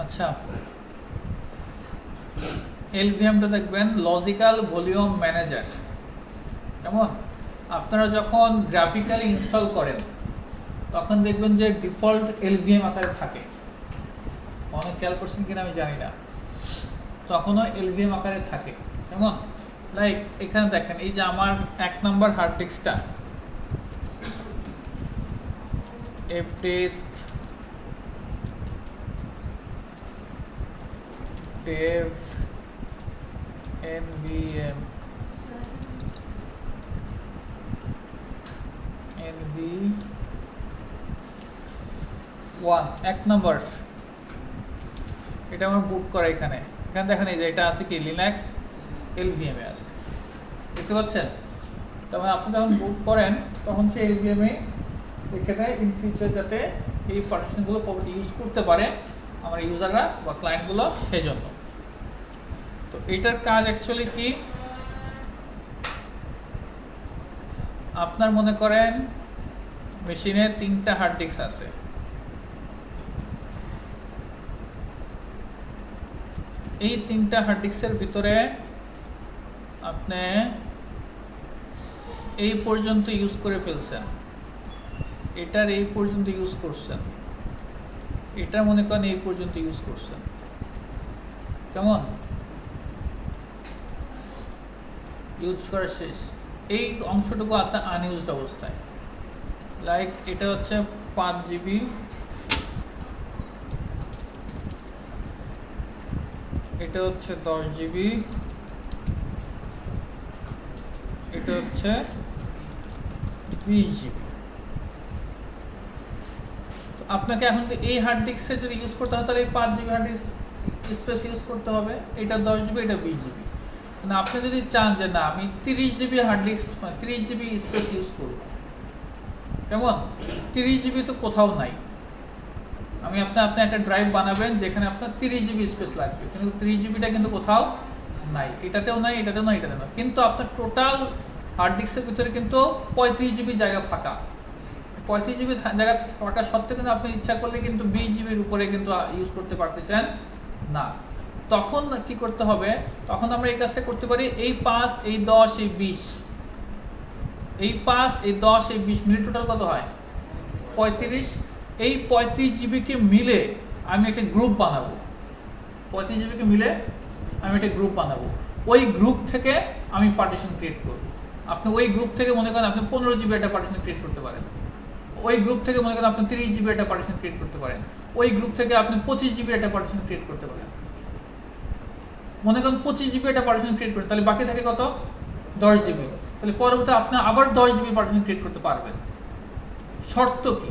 আচ্ছা, এলভিএমটা দেখবেন logical volume manager. কেমন? আপনারা যখন গ্রাফিক্যালি ইনস্টল করেন তখন দেখবেন যে ডিফল্ট এলভিএম আকারে থাকে। অনেক খেয়াল করছেন কিনা আমি জানি না, তখনও এলভিএম আকারে থাকে। কেমন? লাইক এখানে দেখেন, এই যে আমার 1 নম্বর হার্ড ডিস্কটা, F disk dev nvm nv1 1 নম্বর, এটা আমার বুট করা। এখানে দেখেন এই যে এটা আছে কি লিনাক্স এলভিএম এ আছে, দেখতে পাচ্ছেন? তার মানে আপনি যখন বুট করেন তখন সেই এলভিএম এ লিখে দেয় ইন ফিউচার যাতে এই পার্টিশনগুলো প্রপার্টি ইউজ করতে পারে আমার ইউজাররা বা ক্লায়েন্টগুলো, সেই জন্য। তো এটার কাজ অ্যাকচুয়ালি কি, আপনার মনে করেন মেশিনে 3টা হার্ড ডিস্ক আছে, এই 3টা হার্ড ডিস্কের ভিতরে আপনি এই পর্যন্ত ইউজ করে ফেলছেন, এটার এই পর্যন্ত ইউজ করছেন, এটা মনে করেন এই পর্যন্ত ইউজ করছেন। কেমন? ইউজ করা শেষ, এই অংশটুকু আছে আনইউজড অবস্থায়। লাইক এটা হচ্ছে 5 জিবি, এটা হচ্ছে 10 জিবি, এটা হচ্ছে 20 জিবি। আপনাকে এখন এই হার্ড ডিস্কে যদি ইউজ করতে হয় তাহলে এই 5 GB hard disk space use করতে হবে, এটা 10 জিবি, এটা 20 জিবি। না আপনি যদি চান যে না আমি 30 GB hard disk 30 GB space use করব, কেমন? 30 জিবি তো কোথাও নাই। আপনি একটা ড্রাইভ বানাবেন যেখানে আপনার 30 জিবি স্পেস লাগবে, কিন্তু 30 জিবিটা কিন্তু কোথাও নাই, এটাতেও নাই, এটাতেও নাই, এটাতেও না। কিন্তু আপনার টোটাল হার্ড ডিস্কের ভিতরে কিন্তু 35 জিবি জায়গা ফাঁকা। 35 জিবি জায়গা ফাঁকা সত্ত্বেও কিন্তু আপনি ইচ্ছা করলে কিন্তু 20 জিবির উপরে কিন্তু ইউজ করতে পারতেছেন না। তখন কি করতে হবে? তখন আমরা এই কাজটা করতে পারি, এই 5, এই 10, এই 20, এই 5, এই 10, এই 20 মিলে টোটাল কত হয়? 35। এই 35 জিবিকে মিলে আমি একটা গ্রুপ বানাবো, 35 জিবিকে মিলে আমি একটা গ্রুপ বানাবো। ওই গ্রুপ থেকে আমি পার্টিশন ক্রিয়েট করব। আপনি ওই গ্রুপ থেকে মনে করেন আপনি 15 জিবি একটা পার্টিশন ক্রিয়েট করতে পারেন, ওই গ্রুপ থেকে মনে করেন আপনি 30 জিবি একটা পার্টিশন ক্রিয়েট করতে পারেন, ওই গ্রুপ থেকে আপনি 25 জিবি একটা পার্টিশন ক্রিয়েট করতে পারেন। মনে করেন 25 জিবি একটা পার্টিশন ক্রিয়েট করে, তাহলে বাকি থাকে কত? 10 জিবি। তাহলে পরবর্তী আপনি আবার 10 জিবি পার্টিশন ক্রিয়েট করতে পারবেন। শর্ত কি?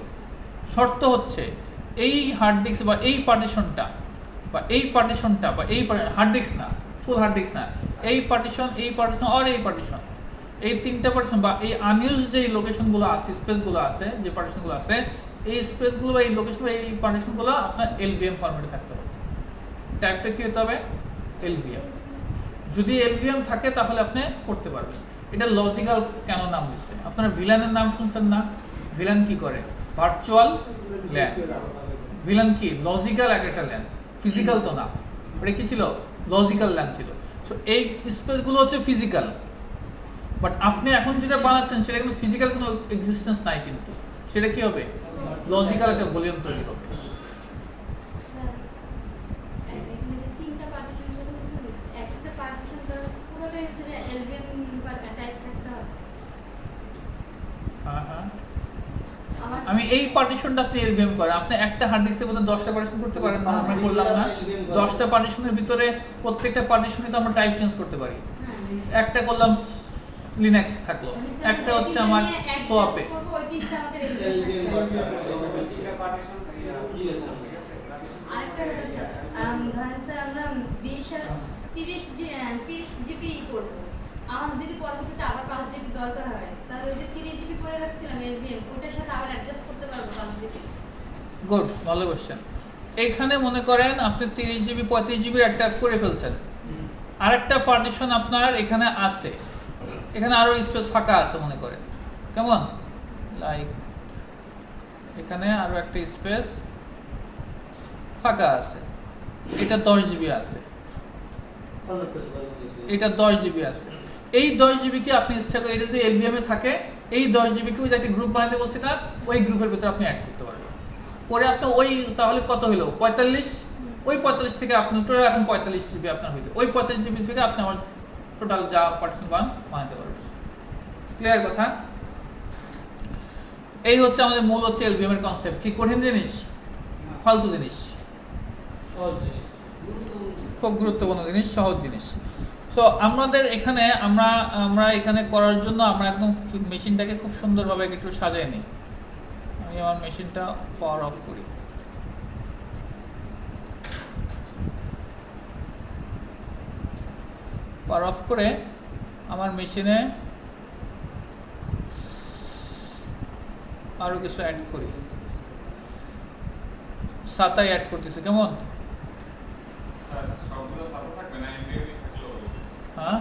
শর্ত হচ্ছে এই হার্ড ডিস্ক বা এই পার্টিশনটা বা এই পার্টিশনটা বা এই হার্ড ডিস্ক না, ফুল হার্ড ডিস্ক না, এই পার্টিশন আর এই পার্টিশন, এই 3টা পার্টিশন বা এই আনইউজ যে লোকেশনগুলো আছে, স্পেসগুলো আছে, যে পার্টিশনগুলো আছে, এই স্পেসগুলো বা এই লোকেশন বা এই পার্টিশনগুলো আপনার এলভিএম ফরম্যাটে থাকতে হবে। টাইপটা কি হতে হবে? এলভিএম। যদি এলভিএম থাকে তাহলে আপনি করতে পারবেন। এটা লজিক্যাল কেন নাম দিচ্ছে? আপনারা ভিলানের নাম শুনছেন না? ভিলান কি করে? Virtual LAN. ভিলান কি? লজিক্যাল একটা ল্যান, ফিজিক্যাল তো না। ওটা কি ছিল? লজিক্যাল ল্যান ছিল। সো এই স্পেসগুলো হচ্ছে ফিজিক্যাল, বাট আপনি এখন যেটা বানাচ্ছেন সেটা কিন্তু ফিজিক্যাল কোনো এক্সিস্টেন্স নাই, কিন্তু সেটা কি হবে? লজিক্যাল একটা ভলিউম তৈরি হবে। আমি এই পার্টিশনটা আপনি এলভিএম করেন, আপনি একটা হার্ড ডিস্কের মধ্যে 10টা পার্টিশন করতে পারেন না? আমরা করলাম না? 10টা পার্টিশনের ভিতরে প্রত্যেকটা পার্টিশনে তো আমরা টাইপ চেঞ্জ করতে পারি। একটা করলাম লিনাক্স থাকলো, একটা হচ্ছে আমার সোয়াপে। আরেকটা ধরেন স্যার আমরা 30 জিবি করব, আমার যদি পরবর্তীতে আবার 5 জিবি দরকার হয় তাহলে ওই যে 30 জিবি করে রাখছিলাম এলভিএম, ওটার সাথে আবার অ্যাডজাস্ট করতে পারবো 5 জিবি। গুড, ভালো কোশ্চেন। এইখানে মনে করেন আপনি 30 জিবি 35 জিবির একটা করে ফেলছেন, আরেকটা পার্টিশন আপনার এখানে আছে, এখানে আরো স্পেস ফাঁকা আছে মনে করেন, কেমন? লাইক এখানে আরো একটা স্পেস ফাঁকা আছে, এটা 10 জিবি আছে, এটা 10 জিবি আছে। এই 10 জিবি কে আপনি ইচ্ছা করে, এটা যদি এলবিএম এ থাকে, এই 10 জিবি কে ওই যে একটা গ্রুপ বানাতে বলছি না, ওই গ্রুপের ভিতরে আপনি অ্যাড করতে পারবেন। পরে আপনি ওই তাহলে কত হলো 45, ওই 45 থেকে আপনি টোটাল এখন 45 জিবি আপনার হয়েছে, ওই 45 জিবি থেকে আপনি আমার টোটাল যা পার্টিশন বানাতে পারবেন। ক্লিয়ার কথা? এই হচ্ছে আমাদের মূল হচ্ছে এলবিএম এর কনসেপ্ট। কি কঠিন জিনিস? ফালতু জিনিস, খুব গুরুত্বপূর্ণ জিনিস, সহজ জিনিস। সো আমাদের এখানে আমরা এখানে করার জন্য আমরা একদম মেশিনটাকে খুব সুন্দরভাবে একটু সাজাই নিই। আমি আমার মেশিনটা পাওয়ার অফ করি। পাওয়ার অফ করে আমার মেশিনে আরো কিছু অ্যাড করি। সাতাই অ্যাড করতেছি, কেমন? হ্যাঁ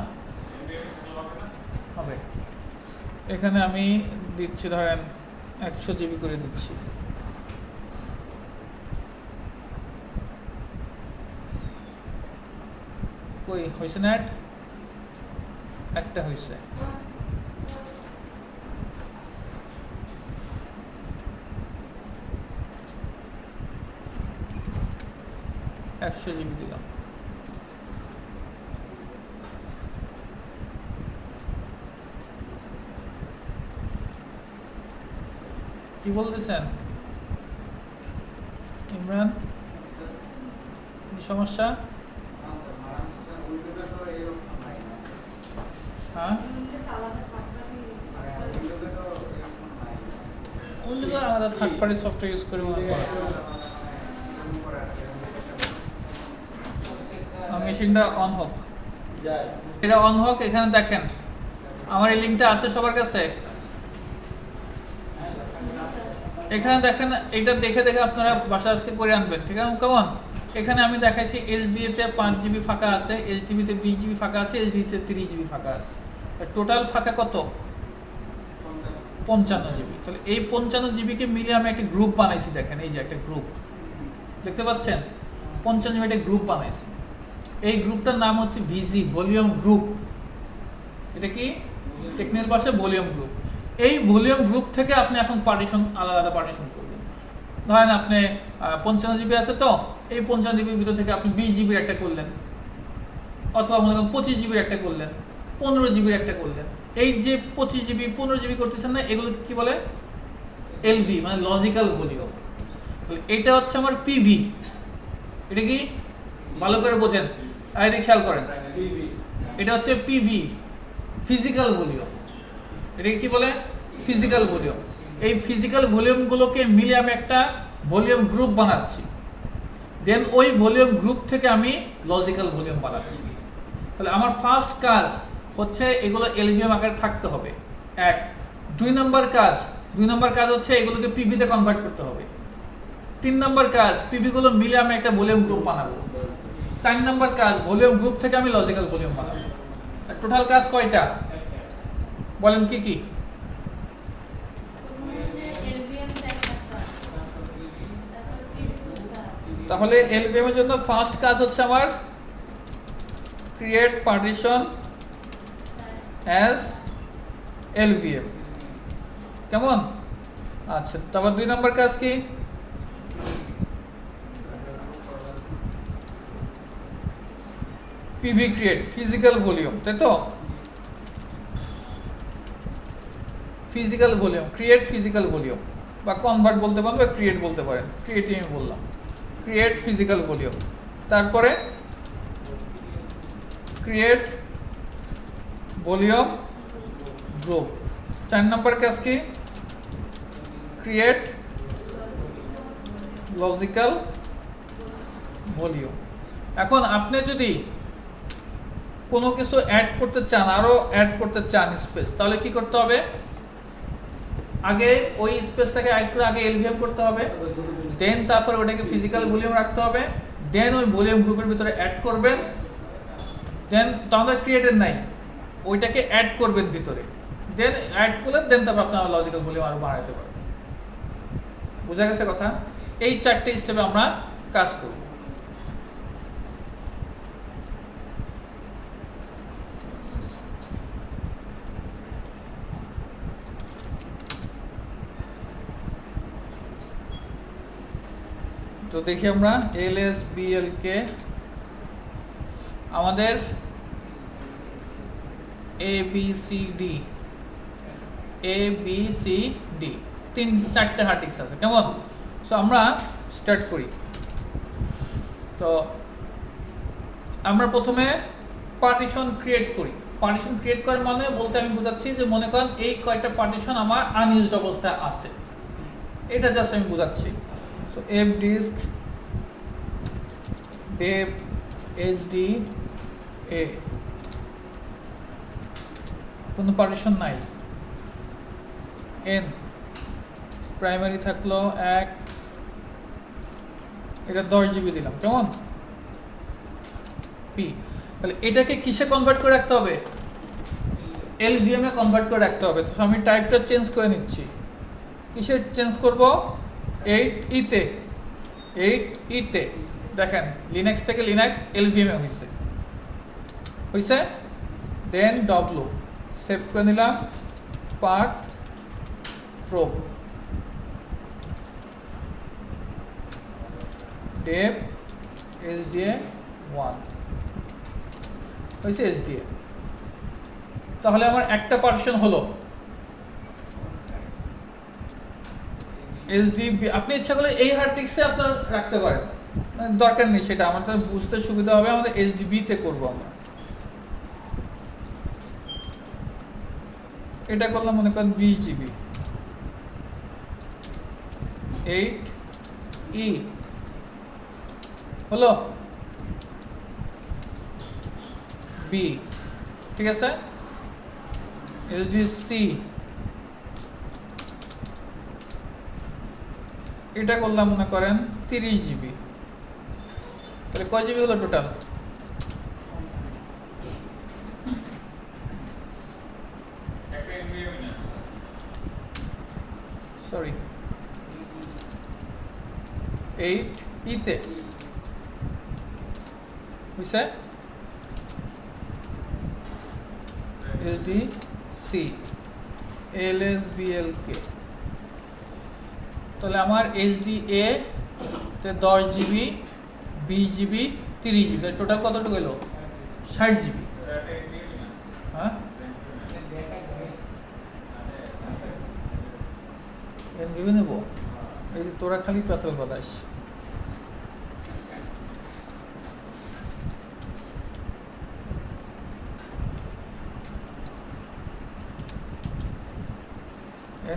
হবে। এখানে আমি দিচ্ছি ধরেন 100 জিবি করে দিচ্ছি। কই হয়েছে না? একটা হয়েছে। একশো জিবি দিলাম। কি বলতেছেন ইমরান? কি সমস্যা? হ্যাঁ, আলাদা থার্ড পার্টি সফটওয়্যার ইউজ করে মেশিনটা অন হোক, এটা অন হোক। এখানে দেখেন আমার এই লিঙ্কটা আছে সবার কাছে। এখানে দেখেন, এটা দেখে দেখে আপনারা বাসা আজকে করে আনবেন, ঠিক আছে? কেমন? এখানে আমি দেখাইছি এইচডিএ তে 5 জিবি ফাঁকা আছে, এইচডিবি তে 20 জিবি ফাঁকা আছে, এইচডিসি তে 30 জিবি ফাঁকা আছে। টোটাল ফাঁকা কত? 55 জিবি। তাহলে এই 55 জিবি কে মিলে আমি একটা গ্রুপ বানাইছি। দেখেন এই যে একটা গ্রুপ দেখতে পাচ্ছেন, 55 জিবি একটা গ্রুপ বানাইছি। এই গ্রুপটার নাম হচ্ছে ভিজি, ভলিউম গ্রুপ। এটা কি টেকনিক্যাল ভাষায় ভলিউম গ্রুপ। এই ভলিউম গ্রুপ থেকে আপনি এখন পার্টিশন আলাদা আলাদা পার্টিশন করবেন। ধরেন আপনি 55 জিবি আছে, তো এই 55 জিবির ভিতর থেকে আপনি 20 জিবির একটা করলেন, অথবা মনে করেন 25 জিবির একটা করলেন, 15 জিবির একটা করলেন। এই যে 25 জিবি 15 জিবি করতেছেন না, এগুলো কি বলে? এলভি, মানে লজিক্যাল ভলিউম। এটা হচ্ছে আমার পিভি। এটা কি ভালো করে বোঝেন, আইডি খেয়াল করেন। এটা হচ্ছে পিভি, ফিজিক্যাল ভলিউম। এটা কি বলে? Physical volume. এই ফিজিক্যাল ভলিউমগুলোকে মিলে আমি একটা ভলিউম গ্রুপ বানাচ্ছি। দেন ওই ভলিউম গ্রুপ থেকে আমি লজিক্যাল ভলিউম বানাচ্ছি। তাহলে আমার ফার্স্ট কাজ হচ্ছে এগুলো এলভিএম আকারে থাকতে হবে, এক। 2 নম্বর কাজ হচ্ছে এগুলোকে পিভি তে কনভার্ট করতে হবে। 3 নম্বর কাজ, পিভি গুলো মিলে আমি একটা ভলিউম গ্রুপ বানাবো। 4 নম্বর কাজ, ভলিউম গ্রুপ থেকে আমি লজিক্যাল ভলিউম বানাবো। টোটাল কাজ কয়টা বলেন? কি কি? তাহলে এলভিএম এর জন্য ফার্স্ট কাজ হচ্ছে আমার ক্রিয়েট পার্টিশন অ্যাজ এলভিএম, কেমন? আচ্ছা, তারপর 2 নম্বর কাজ কি? পিভি ক্রিয়েট ফিজিক্যাল ভলিউম, তাই তো? Physical volume, create physical volume, বা কনভার্ট বলতে পারেন বা ক্রিয়েট বলতে পারেন। ক্রিয়েট আমি বললাম, ক্রিয়েট ফিজিক্যাল ভলিউম। তারপরে ক্রিয়েট ভলিউম গ্রুপ। 4 নম্বর কাজ কি? Create logical volume. এখন আপনি যদি কোনো কিছু অ্যাড করতে চান, আরো অ্যাড করতে চান স্পেস, তাহলে কি করতে হবে? আগে ওই স্পেসটাকে একটু আগে এলভিএম করতে হবে, দেন তারপরে ওটাকে ফিজিক্যাল ভলিউম রাখতে হবে, দেন ওই ভলিউম গ্রুপের ভিতরে অ্যাড করবেন, দেন তাহলে ক্রিয়েটেড নাই, ওইটাকে অ্যাড করবেন ভিতরে, দেন অ্যাড করলেন, দেন তারপর আপনারা লজিক্যাল ভলিউম আরো বাড়াতে পারবেন। বোঝা গেছে কথা? এই 4টে স্টেপে আমরা কাজ করব। তো দেখি আমরা LSBLK আমাদের ABCD চারটে হার্ড ডিস্ক আছে, কেমন? সো আমরা স্টার্ট করি। তো আমরা প্রথমে পার্টিশন ক্রিয়েট করি। পার্টিশন ক্রিয়েট করার মানে বলতে আমি বোঝাচ্ছি যে মনে করেন এই কয়টা পার্টিশন আমার আনইউজড অবস্থায় আছে, এটা জাস্ট আমি বোঝাচ্ছি। সো এফ ডিস্ক ডেপ HD A কোনো পার্টিশন নাই। N প্রাইমারি থাকলো 1, এটা 10 GB দিলাম, কেমন? P তাহলে এটাকে কিসে কনভার্ট করে রাখতে হবে? LVM এ কনভার্ট করে রাখতে হবে। তো আমি টাইপটা চেঞ্জ করে নিচ্ছি। কিসে চেঞ্জ করব? 8E তে। 8E তে দেখেন লিনাক্স থেকে লিনাক্স LVM এ হইছে। দেন W সেভ করে নিলাম, পার্ট প্রোব ডেপ SDA 1 হইছে SDA। তাহলে আমার একটা পার্টিশন হলো। SDB আপনি ইচ্ছা করলে এই হার্ড ডিস্কে আপনারা রাখতে পারেন, দরকার নেই, সেটা আমাদের বুঝতে সুবিধা হবে। আমাদের SDB তে করব আমরা। এটা করলাম মনে করেন 20 GB। 8E হলো B, ঠিক আছে। SDC এটা করলাম মনে করেন 30 GB। তাহলে কয় জিবি হলো টোটাল? সরি 8E তে হইছে SDC LSBLK। তাহলে আমার SDA তে 10 GB 20 GB 30 GB টোটাল কতটুকু হলো? 60 GB। হ্যাঁ NVMe নেব? এই যে তোরা খালি পেছাল বাতাস।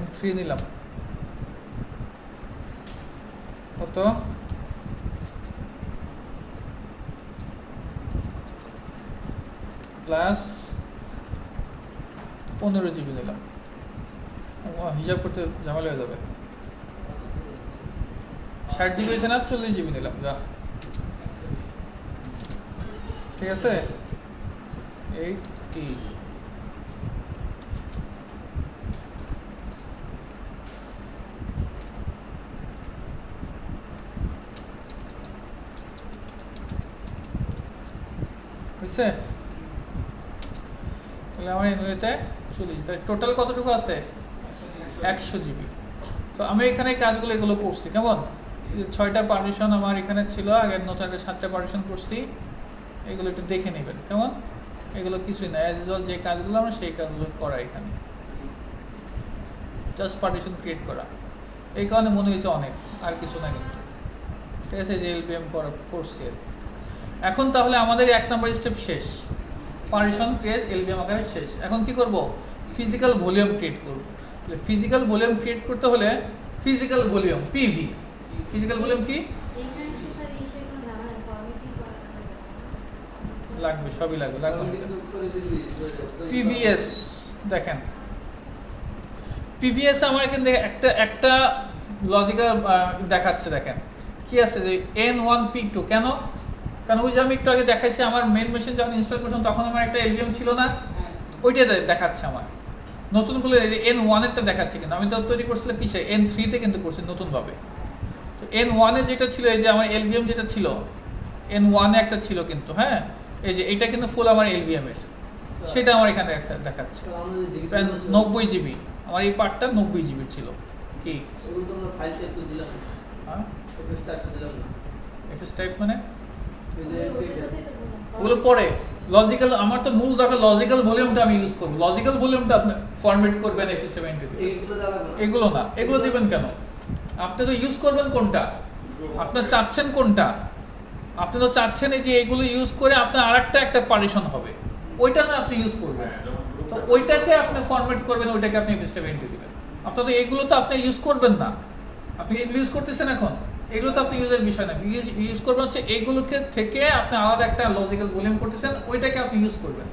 N3 নিলাম কত? প্লাস 15 GB নিলাম। হিসাব করতে ঝামেলা হয়ে যাবে। 60 GB হয়েছে না, 40 GB নিলাম, যা ঠিক আছে। 8E বুঝছে? তাহলে আমার এনওয়েতে 40, তাহলে টোটাল কতটুকু আছে? 100 GB। তো আমি এখানে কাজগুলো এগুলো করছি, কেমন? 6টা পার্টিশন আমার এখানে ছিল, আগের নতুন একটা 7টা পার্টিশন করছি। এগুলো একটু দেখে নেবেন, কেমন? এগুলো কিছুই না, অ্যাজ ইউজুয়াল যে কাজগুলো আমরা সেই কাজগুলো করা এখানে, জাস্ট পার্টিশন ক্রিয়েট করা। এই কারণে মনে হয়েছে অনেক, আর কিছু না কিন্তু, ঠিক আছে। যে LVM করছি আর কি। এখন তাহলে আমাদের 1 নম্বর স্টেপ শেষ, পার্টিশন ক্রিয়েট LVM আকারে শেষ। এখন কি করব? ফিজিক্যাল ভলিউম ক্রিয়েট করব। তাহলে ফিজিক্যাল ভলিউম ক্রিয়েট করতে হলে physical volume PV, physical volume কি লাগবে? সবই লাগবে। PVS দেখেন, PVS আমার এখানে একটা লজিক্যাল দেখাচ্ছে। দেখেন কি আছে যে N1P2, কেন? কারণ ওই যে আমি একটু আগে দেখাইছি আমার মেন মেশিন যখন ইনস্টল করছিলাম তখন আমার একটা LVM ছিল না, ওইটা দেখাচ্ছে আমার। নতুনগুলো N1 এরটা দেখাচ্ছে, কিন্তু আমি তো তৈরি করছিলাম কিসে? N3 তে কিন্তু করছি নতুনভাবে। তো N1 এ যেটা ছিল, এই যে আমার LVM যেটা ছিল N1 এ একটা ছিল কিন্তু, হ্যাঁ এই যে এটা কিন্তু ফুল আমার LVM এর, সেটা আমার এখানে দেখাচ্ছে 90 GB। আমার এই পার্টটা 90 GB ছিল। কি হ্যাঁ এফএস টাইপটা দিলাম না এফএস টাইপ মানে ওদের কথাই তো বললাম। ওগুলো পরে লজিক্যাল, আমার তো মূল দরকার লজিক্যাল ভলিউমটা আমি ইউজ করব, লজিক্যাল ভলিউমটা আপনি ফরম্যাট করবেন এফএস টাইপ এন্ট্রি এইগুলো দেওয়া লাগবে না এগুলো না, এগুলো দিবেন কেন? আপনি তো ইউজ করবেন কোনটা, আপনি চাচ্ছেন কোনটা, আপনি তো চাচ্ছেন এই যে এগুলো ইউজ করে আপনার আরেকটা একটা পার্টিশন হবে, ওইটা না আপনি ইউজ করবেন, তো ওইটাকে আপনি ফরম্যাট করবেন, ওইটাকে আপনি এফএস টাইপ এন্ট্রি দিবেন। আপনার তো এগুলো তো আপনি ইউজ করবেন না, আপনি এগুলো ইউজ করতেছেন এখন, এগুলো তো আপনি ইউজের বিষয় না, ইউজ করবেন হচ্ছে এইগুলোকে থেকে আপনি আলাদা একটা লজিক্যাল ভলিউম করতেছেন, ওইটাকে আপনি ইউজ করবেন,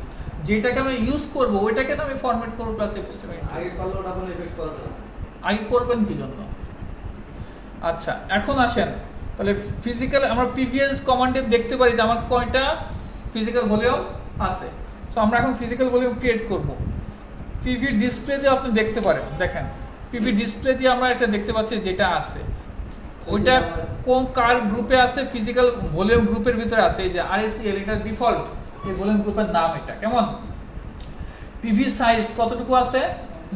যেটাকে আমি ইউজ করব ওইটাকে তো আমি ফরম্যাট করব প্লাস এফএস টাইপ এন্ট্রি। আগে করলে ওটা কোনো এফেক্ট করবে না আগে করবেন কি জন্য? আচ্ছা এখন আসেন তাহলে ফিজিক্যাল, আমরা প্রিভিয়াস কমান্ডে দেখতে পারি যে আমার কয়টা ফিজিক্যাল ভলিউম আছে। সো আমরা এখন ফিজিক্যাল ভলিউম ক্রিয়েট করব। পিভি ডিসপ্লেতে আপনি দেখতে পারেন, দেখেন পিভি ডিসপ্লে দিয়ে আমরা এটা দেখতে পাচ্ছি যেটা আছে ওইটা কোন কার গ্রুপে আছে, ফিজিক্যাল ভলিউম গ্রুপের ভিতরে আছে, এই যে আরএসএল এটা ডিফল্ট এই ভলিউম গ্রুপের নাম, এটা কেমন পিভি সাইজ কতটুকু আছে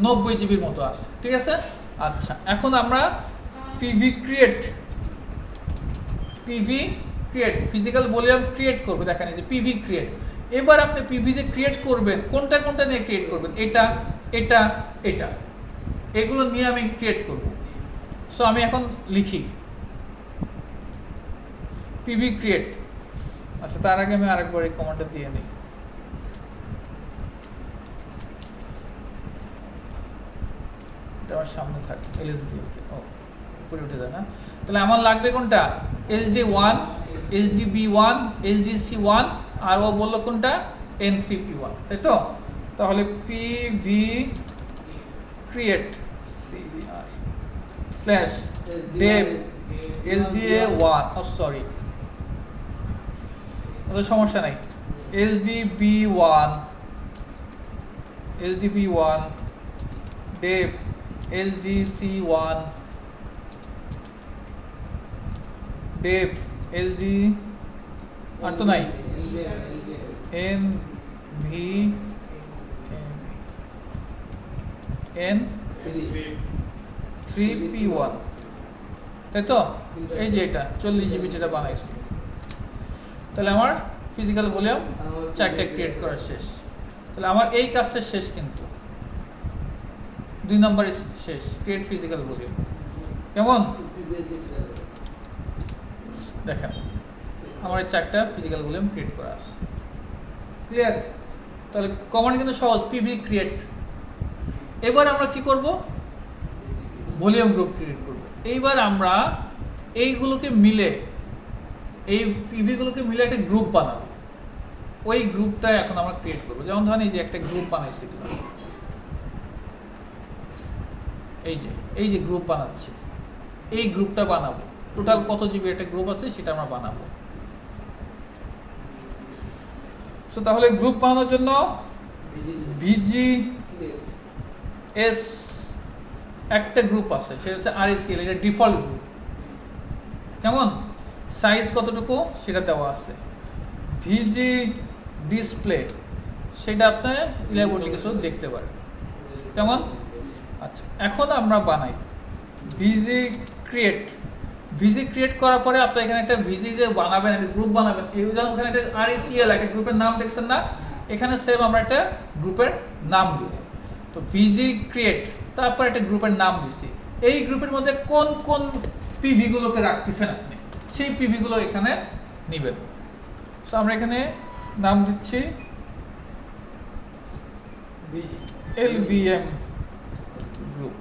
90 জিবির মতো আছে, ঠিক আছে। আচ্ছা এখন আমরা PV create physical volume create করব, দেখেন এই যে পিভি ক্রিয়েট। এবার আপনি পিভি যে ক্রিয়েট করবেন কোনটা কোনটা নিয়ে ক্রিয়েট করবেন, এটা এটা এটা এগুলো নিয়ে আমি ক্রিয়েট করব। সো আমি এখন লিখি পিভি ক্রিয়েট। আচ্ছা তার আগে আমি আরেকবার এই কমান্ডটা দিয়ে নিই, এটা আমার সামনে থাকে এলএসডিএল কে, ও উপরে উঠে যায় না, তাহলে আমার লাগবে কোনটা HD1 HDB1 HDC1 আর ও বললো কোনটা N3P1, তাই তো। তাহলে PV create cvr slash dev SDA1, ও সরি ওটা সমস্যা নাই, HDB1 dev SDC1 dev SD আর তো নাই MV N3P1, তাই তো। এই যে এটা 40 জিবি যেটা বানাইছি, তাহলে আমার ফিজিক্যাল ভলিউম 4টা ক্রিয়েট করা শেষ। তাহলে আমার এই কাজটা শেষ, কিন্তু 2 নম্বর শেষ, ক্রিয়েট ফিজিক্যাল ভলিউম। কেমন দেখেন আমার এই 4টা ফিজিক্যাল ভলিউম ক্রিয়েট করা আছে, ক্লিয়ার। তাহলে কমান্ড কিন্তু সহজ, পিভি ক্রিয়েট। এবার আমরা কি করব, ভলিউম গ্রুপ ক্রিয়েট করব। এইবার আমরা এইগুলোকে মিলে, এই পিভিগুলোকে মিলে একটা গ্রুপ বানাবো, ওই গ্রুপটা এখন আমরা ক্রিয়েট করব। যেমন ধরেন এই যে একটা গ্রুপ বানাইছি, এই যে গ্রুপ বানাচ্ছি, এই গ্রুপটা বানাবো, টোটাল কত জিবি একটা গ্রুপ আছে সেটা আমরা বানাবো। সো তাহলে গ্রুপ বানানোর জন্য VGS একটা গ্রুপ আছে, সেটা হচ্ছে RSCL, এটা ডিফল্ট গ্রুপ। কেমন সাইজ কতটুকু সেটা দেওয়া আছে। VG ডিসপ্লে সেটা আপনি 11 লিখে দেখতে পারেন, কেমন। আচ্ছা এখন আমরা বানাই ভিজি ক্রিয়েট করার পরে আপনি এখানে একটা ভিজি যে বানাবেন, একটা গ্রুপ বানাবেন, ওখানে একটা RSCL একটা গ্রুপের নাম দেখছেন না, এখানে সেম আমরা একটা গ্রুপের নাম দিব। তো ভিজি ক্রিয়েট, তারপর একটা গ্রুপের নাম দিছি, এই গ্রুপের মধ্যে কোন কোন পিভিগুলোকে রাখতেছেন আপনি, সেই পিভিগুলো এখানে নেবেন। সো আমরা এখানে নাম দিচ্ছি LVM গ্রুপ,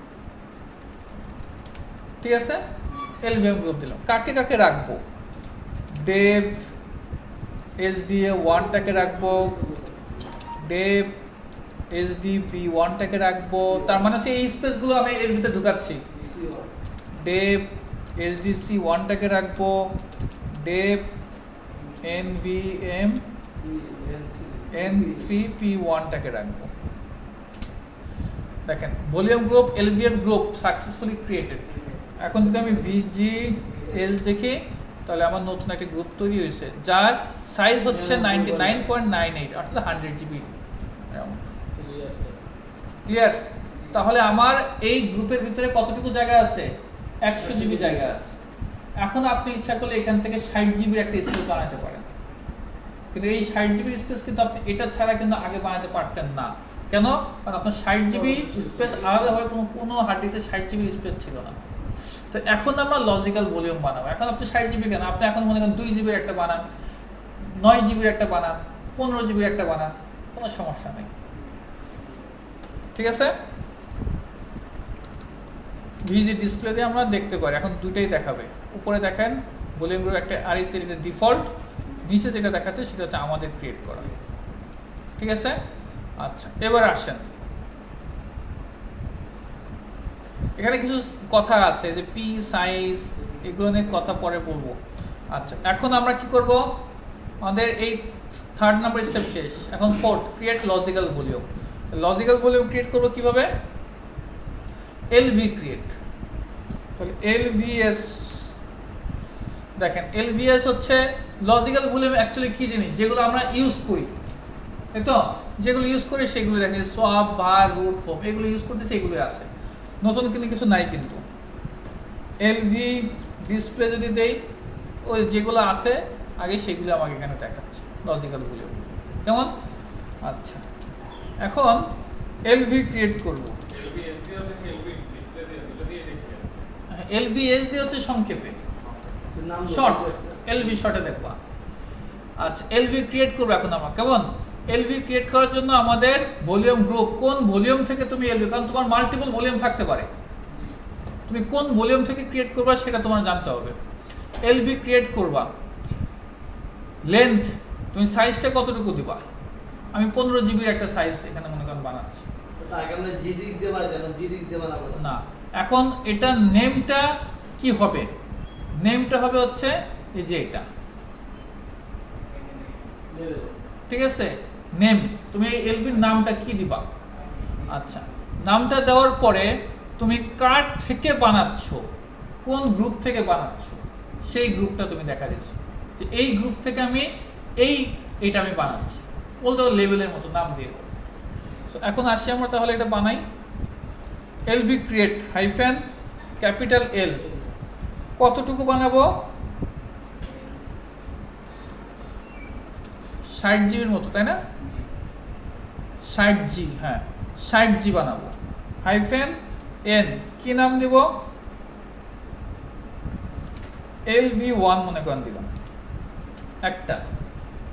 ঠিক আছে। LVM গ্রুপ দিলাম। কাকে কাকে রাখবো, dev SDA1টাকে রাখবো, dev SDB1টাকে রাখবো, তার মানে হচ্ছে এই স্পেসগুলো আমি এর ভিতরে ঢুকাচ্ছি। dev SDC1টাকে রাখবো, dev NVM N3P1টাকে রাখবো। দেখেন volume group LVM group successfully created. এখন যদি আমি VGS দেখি তাহলে আমার নতুন একটা গ্রুপ তৈরি হয়েছে, যার সাইজ হচ্ছে 99.98 অর্থাৎ 100 জিবি। ক্লিয়ার। তাহলে আমার এই গ্রুপের ভিতরে কতটুকু জায়গা আছে, 100 জিবি জায়গা আছে। এখন আপনি ইচ্ছা করলে এখান থেকে 60 জিবির একটা স্পেস বানাতে পারেন, কিন্তু এই 60 জিবির স্পেস কিন্তু আপনি এটা ছাড়া কিন্তু আগে বানাতে পারতেন না। কেন? কারণ আপনার 60 জিবি স্পেস আলাদাভাবে কোনো হার্ড ডিস্কে 60 জিবির স্পেস ছিল না। তো এখন আমরা লজিক্যাল ভলিউম বানাবো। এখন আপনি 60 জিবি কেন, আপনি এখন মনে করেন 2 জিবির একটা বানান, 9 জিবির একটা বানান, 15 জিবির একটা বানান, কোনো সমস্যা নেই। ঠিক আছে? ভিজি ডিসপ্লে দিয়ে আমরা দেখতে পারি, এখন দুটোই দেখাবে। উপরে দেখেন ভলিউম গ্রুপ একটা REC এর ডিফল্ট, নিচে যেটা দেখাচ্ছে সেটা হচ্ছে আমাদের ক্রিয়েট করা। ঠিক আছে? আচ্ছা, এবার আসেন, এখানে কিছু কথা আছে যে পি সাইজ, এগুলো নিয়ে কথা পরে বলবো। আচ্ছা, এখন আমরা কি করব, আমাদের এই 3rd নাম্বার স্টেপ শেষ, এখন 4th create logical volume. Logical volume create করব কিভাবে? LV create. তাহলে এলভিএস, দেখেন এলভিএস হচ্ছে লজিক্যাল ভলিউম অ্যাকচুয়ালি কি জিনিস, যেগুলো আমরা ইউজ করি, তাই তো? যেগুলো ইউজ করি সেগুলো দেখেন সোয়াপ, বার, রুট, হোম, এগুলো ইউজ করতেছে, এগুলো আছে, নতুন কিন্তু কিছু নাই। কিন্তু এলভি ডিসপ্লে যদি দেই, ওই যেগুলো আছে আগে সেগুলো আমাকে এখানে দেখাচ্ছে লজিক্যাল ভলিউম। কেমন? আচ্ছা, এখন এলভি ক্রিয়েট করব। এলভিএস দিয়ে হচ্ছে সংক্ষেপে, নাম শর্ট, এলভি শর্টে দেখবা। আচ্ছা, এলভি ক্রিয়েট করবো এখন আমরা। কেমন? এলভি ক্রিয়েট করার জন্য আমাদের ভলিউম গ্রুপ, কোন ভলিউম থেকে তুমি এলভি, কারণ তোমার মাল্টিপল ভলিউম থাকতে পারে, তুমি কোন ভলিউম থেকে ক্রিয়েট করবা সেটা তোমার জানতে হবে। এলভি ক্রিয়েট করবা, লেন্থ তুমি সাইজটা কতটুকু দিবা, আমি 15 জিবির একটা সাইজ এখানে মনে করেন বানাচ্ছি। আগে আমরা জিডিক্স দিয়ে বানাই, এখন জিডিক্স দিয়ে বানাবো না, এখন এটা নেমটা কি হবে, নেমটা হবে হচ্ছে এই যে এটা, ঠিক আছে? নেম, তুমি এই এলভির নামটা কি দিবা? আচ্ছা, নামটা দেওয়ার পরে তুমি কার থেকে বানাচ্ছ, কোন গ্রুপ থেকে বানাচ্ছ, সেই গ্রুপটা তুমি দেখা দিচ্ছ যে এই গ্রুপ থেকে আমি এইটা আমি বানাচ্ছি, বলতে হবে লেভেলের মতো নাম দিয়ে। এখন আসি আমরা তাহলে এটা বানাই। এলভি ক্রিয়েট হাইফেন ক্যাপিটাল এল, কতটুকু বানাবো? 60 জিবির মতো, তাই না? 60 জি, হ্যাঁ 60 জি বানাবো। হাইফেন এন, কি নাম দিব? LV1 মনে করেন দিলাম একটা।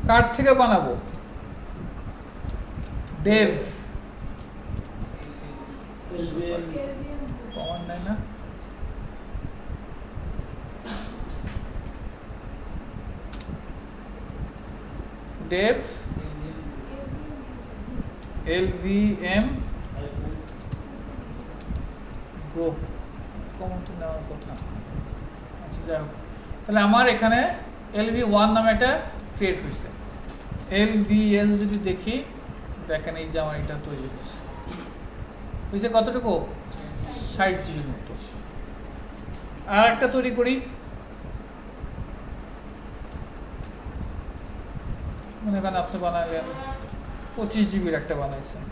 কার থেকে বানাবো? ডেভ, কমান নাই না, ডেভ LVM গ্রুপ, কমন তো নেওয়ার কথা। আচ্ছা, যাই হোক, তাহলে আমার এখানে LV1 নামে একটা ক্রিয়েট হয়েছে। LVS যদি দেখি, দেখেন এই যে আমার এটা তৈরি হয়েছে কতটুকু? 60 জিবির মতো। আর একটা তৈরি করি, মনে করেন আপনি বানালেন 25 জিবির একটা বানাইছেন।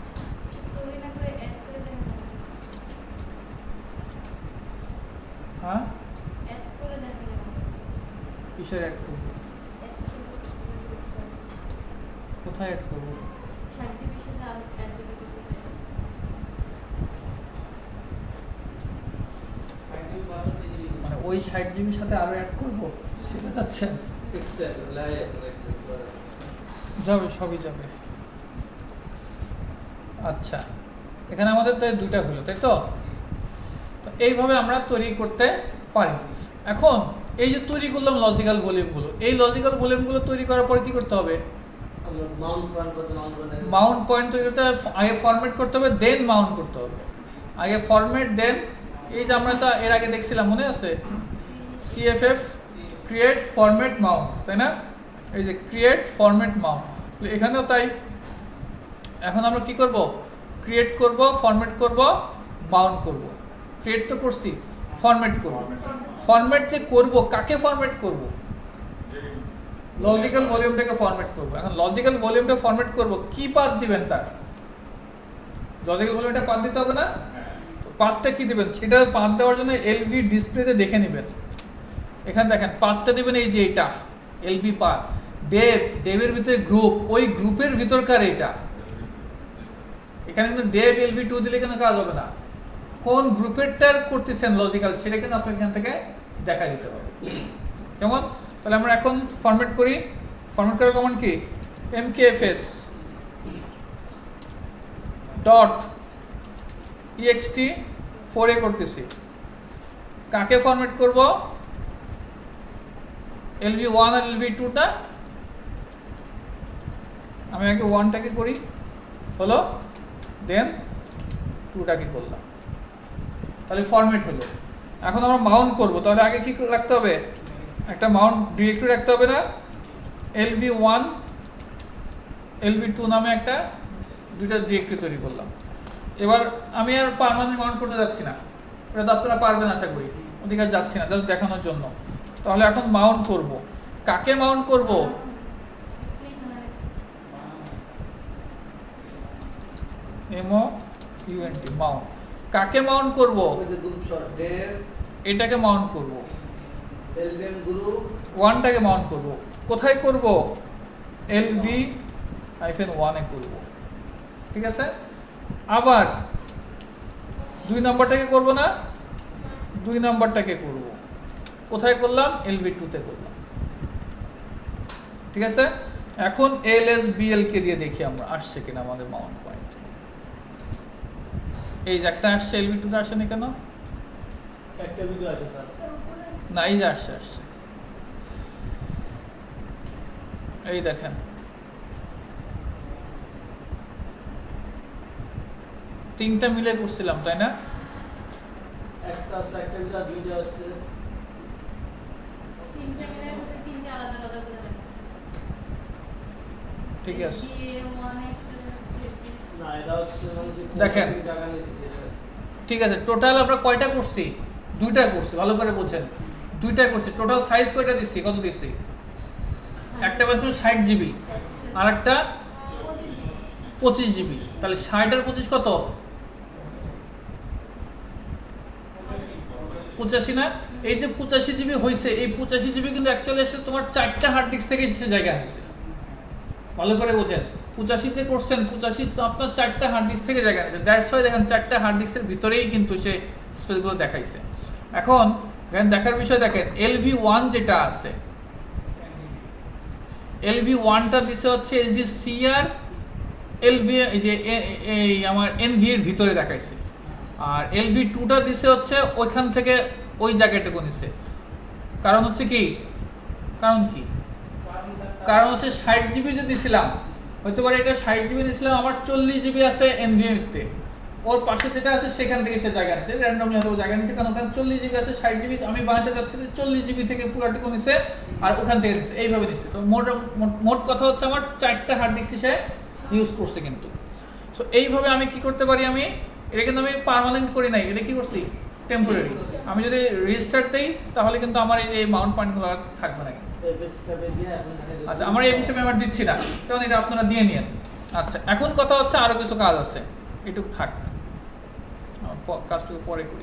তৈরি না করে অ্যাড করে দেন, হ্যাঁ, অ্যাড করে দেন, কিসের অ্যাড করবো, কোথায় অ্যাড করবো? 60 জিবির সাথে আর অ্যাড যদি করতে চাই, মানে ওই 60 জিবির সাথে আরো অ্যাড করবো সেটা চাচ্ছেন? এক্সট্রা লাই আছে, এক্সট্রা করে যাবে, সবই যাবে। আচ্ছা, এখানে আমাদের তো দুইটা হলো, তাই তো? তো এইভাবে আমরা তৈরি করতে পারি। এখন এই যে তৈরি করলাম লজিক্যাল ভলিউমগুলো, এই লজিক্যাল ভলিউমগুলো তৈরি করার পর কি করতে হবে? আমরা মাউন্ট পয়েন্ট করতে, মাউন্ট পয়েন্ট তৈরি করতে হবে, আগে ফরম্যাট করতে হবে, দেন মাউন্ট করতে হবে। আগে ফরম্যাট, দেন এই যে আমরা তো এর আগে দেখছিলাম, মনে আছে? CFF ক্রিয়েট ফরম্যাট মাউন্ট, তাই না? এই যে ক্রিয়েট ফরম্যাট মাউন্ট, এখানেও তাই। এখন আমরা কি করব? ক্রিয়েট করব, ফরম্যাট করব, মাউন্ট করব। ক্রিয়েট তো করছি, ফরম্যাট করব। ফরম্যাট যে করব, কাকে ফরম্যাট করব? লজিক্যাল ভলিউমটাকে ফরম্যাট করব। এখন লজিক্যাল ভলিউমটা ফরম্যাট করব, কি পাথ দিবেন তার? লজিক্যাল ভলিউমটা পাথ দিতে হবে না? পাথটা কি দিবেন? সেটা পাথ দেওয়ার জন্য LV ডিসপ্লেতে দেখে নেবেন এখানে দেখেন পাথটা দেবেন এই যে এটা এলবি পাথ, ডেভের ভিতরে গ্রুপ, ওই গ্রুপের ভিতরকার এটা। এখানে কিন্তু ডেভ এলবি 2 দিলে কিন্তু কাজ হবে না, কোন গ্রুপেরটার করতেছেন লজিক্যাল সেটা কিন্তু আপনি এখান থেকে দেখা দিতে পারবেন। কেমন? তাহলে আমরা এখন ফরম্যাট করি। ফরম্যাট করার কমান্ড কি? mkfs ডট ext 4a করতেছি। কাকে ফরম্যাট করব? lv1 আর lv2টা। আমি আগে 1টাকে করি, হলো, দেন 2টাকে করলাম, তাহলে ফরম্যাট হলো। এখন আমরা মাউন্ট করব, তাহলে আগে কি রাখতে হবে? একটা মাউন্ট ডিরেক্টরি রাখতে হবে না? lv1 lv2 নামে একটা দুইটা ডিরেক্টরি তৈরি করলাম। এবার আমি আর পার্মানেন্ট মাউন্ট করতে যাচ্ছি না, ওটা তো আপনারা পারবেন আশা করি, ওদিকে আর যাচ্ছি না, জাস্ট দেখানোর জন্য। তাহলে এখন মাউন্ট করব। কাকে মাউন্ট করব? MOUNT Mount. কাকে মাউন্ট করব? ওই যে গ্রুপ শট ডেভ এটাকে মাউন্ট করব, এলবিএম গ্রুপ 1টাকে মাউন্ট করব। কোথায় করব? LV-1 এ করব, ঠিক আছে? আবার 2 নম্বরটাকে করব না, 2 নম্বরটাকে করব। কোথায় করলাম? LV2 তে করলাম, ঠিক আছে? এখন LSBL কে দিয়ে দেখি আমরা আসছে কিনা আমাদের মাউন্ট পয়েন্ট। এই যে একটা আসছে, LV2 তে আসে না কেন? একটা ভিডিও আছে স্যার। না, এই যে আসছে, এই দেখেন, তিনটা মিলে করছিলাম, তাই না? একটা আছে, একটা ভিডিও, দুইটা আছে। তিনটে মিলে বসে তিনটে আলাদা আলাদা করে দেখাচ্ছে। ঠিক আছে, LBA1 একটা দেখাচ্ছে, না, এটা হচ্ছে মানে যে দেখেন। টাকা নিয়েছে সেটা। ঠিক আছে, টোটাল আমরা কয়টা করছি? 2টা করছি, ভালো করে বোঝেন, 2টা করছি। টোটাল সাইজ কয়টা দিচ্ছি? কত দিচ্ছি? একটা বলছিল 60 জিবি, আর একটা 25 জিবি। তাহলে 60 আর 25 কত? 85 না? এই যে 85 জিবি হয়েছে, এই 85 জিবি কিন্তু অ্যাকচুয়ালি এসে তোমার 4টা হার্ড ডিস্ক থেকে সে জায়গায় আনছে। ভালো করে বোঝেন, 85 যে করছেন, 85 তো আপনার 4টা হার্ড ডিস্ক থেকে জায়গা নিয়েছে। দ্যাটস ওয়াই দেখেন 4টা হার্ড ডিস্কের ভিতরেই কিন্তু সে স্পেসগুলো দেখাইছে। এখন দেখার বিষয় দেখেন, LV1 যেটা আছে, LV1টা দিছে হচ্ছে HDCR LV, এই যে এই আমার NV এর ভিতরে দেখাইছে। আর LV2টা দিছে হচ্ছে ওইখান থেকে ওই জায়গাটুকু নিছে। কারণ হচ্ছে কি? কারণ হচ্ছে 60 জিবি যে দিছিলাম, হয়তো পারে এটা 60 জিবি দিছিলাম, আমার 40 জিবি আছে NVMe তে, ওর পাশে যেটা আছে সেখান থেকে সে জায়গা নিছে, র্যান্ডমলি হয়তো জায়গা নিছে, কারণ ওখানে 40 জিবি আছে, 60 জিবি আমি বানাতে যাচ্ছি, 40 জিবি থেকে পুরোটুকু নিছে, আর ওখান থেকে নিছে, এইভাবে নিছে। তো মোট কথা হচ্ছে আমার 4টা হার্ড ডিস্ক সে ইউজ করছে কিন্তু। সো এইভাবে আমি কি করতে পারি? আমি এটা কিন্তু আমি পার্মানেন্ট করি নাই, এটা কি করছি? টেম্পোরারি। আমি যদি রিস্টার্ট দেই তাহলে কিন্তু আমার এই যে মাউন্ট পয়েন্টগুলো আর থাকবে না। আচ্ছা, আমার এই বিষয়ে আমার দিচ্ছি না, কারণ এটা আপনারা দিয়ে নিন। আচ্ছা, এখন কথা হচ্ছে আরো কিছু কাজ আছে, এটুকু থাক, কাজটুকু পরে করি।